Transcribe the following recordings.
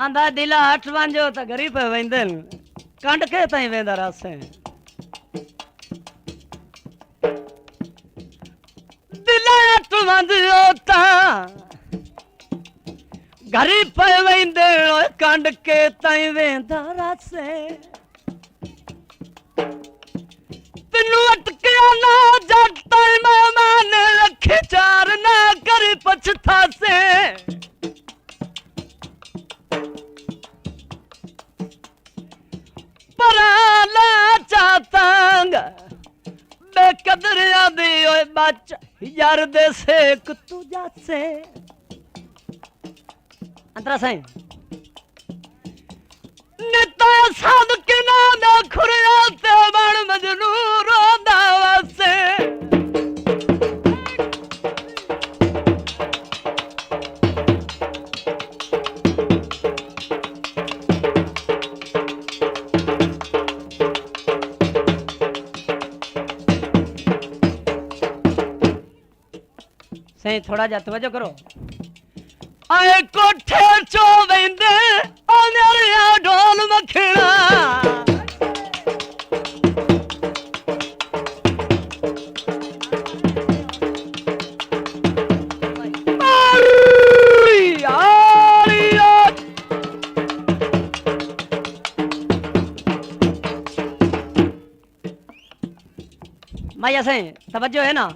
आंदा दिला 8 वंजो त घरी पे वेंदन कंड के ताईं वेंदा रासे दिला 8 वंजो त घरी पे वेंदे कंड के ताईं वेंदा रासे तेनू अटकिया ना जट ताईं मेहमान रखे चार ना करी पछतासे पराला चातांग बेकदर आदि ओए बच यार दे से तू जासे अंतरा साईं निता साध के नाम खुरिया ते बण मजनू रोंदा वासे सही थोड़ा जा तवज्जो करो आए कोठे चो वेंदे ओनेरिया ढोल मखणा माया से तवज्जो है ना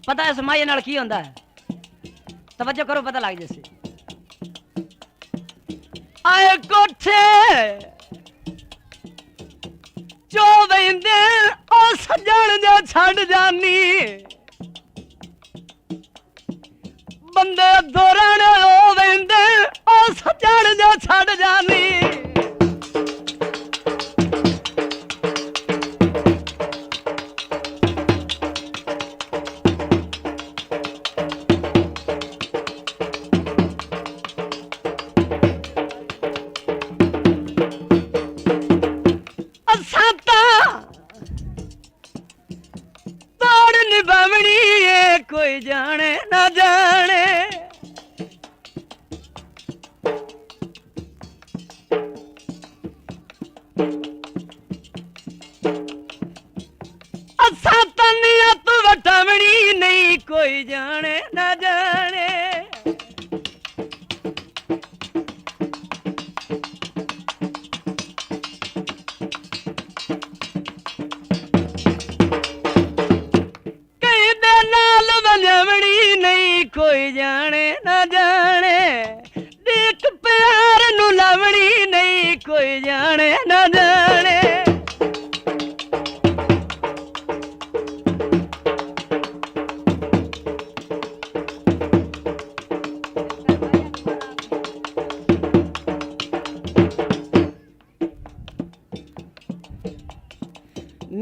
पता है समाये नाल की होंदा है तवज्जो करो पता लग जैसे आए कोठे चो वेंदे ओ सजण जो छड़ जानी बंदे दोरण ओ वेंदे ओ सजण जो छड़ जानी कोई जाने ना जाने असा तनियत वटावनी नहीं कोई जाने ना जाने कोई जाने ना जाने देख प्यार नु लवणी नहीं कोई जाने ना जाने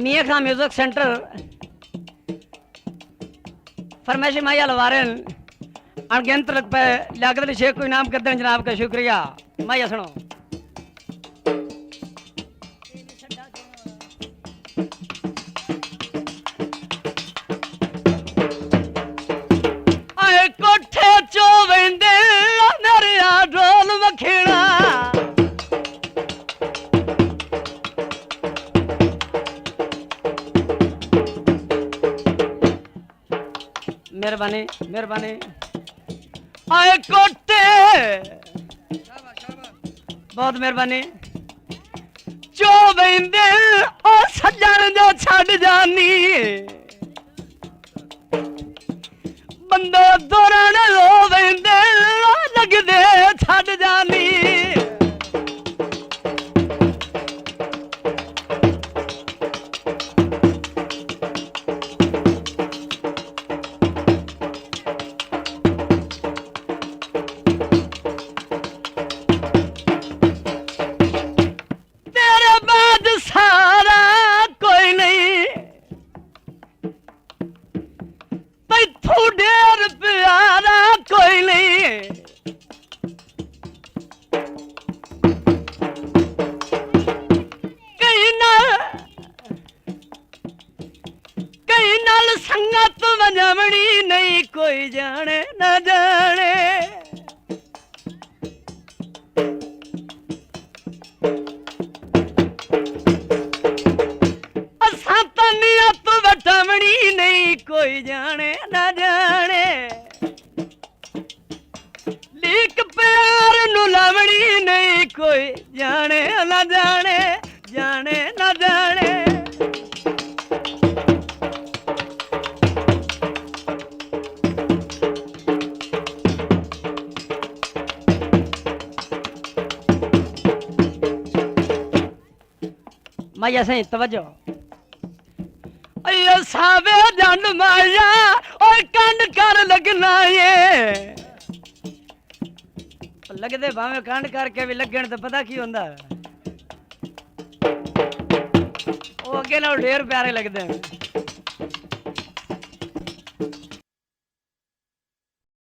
मियाँ खां म्यूजिक सेंटर फरमाइशी माया लवारन अनगिनत रुपए लियाकत शेख को इनाम कर दें जनाब का शुक्रिया माया सुनो आए कोठे चो वेंदे नरिया ढोल मखीना मेहरबानी मेहरबानी आए कोटे बहुत मेहरबानी चो वेंदे ओ सजण जो छड़ जानी बंदे दोरण लो वेंदे लगदे छड़ जानी कोई जाने ना जाने जाने ना जाने माया सही तवज्जो अयो सावे जन माया और कंड कर लगना ये लगदे भावे कंड करके भी लगण तो पता की होंदा वो अगे नाल ढेर प्यारे लगदे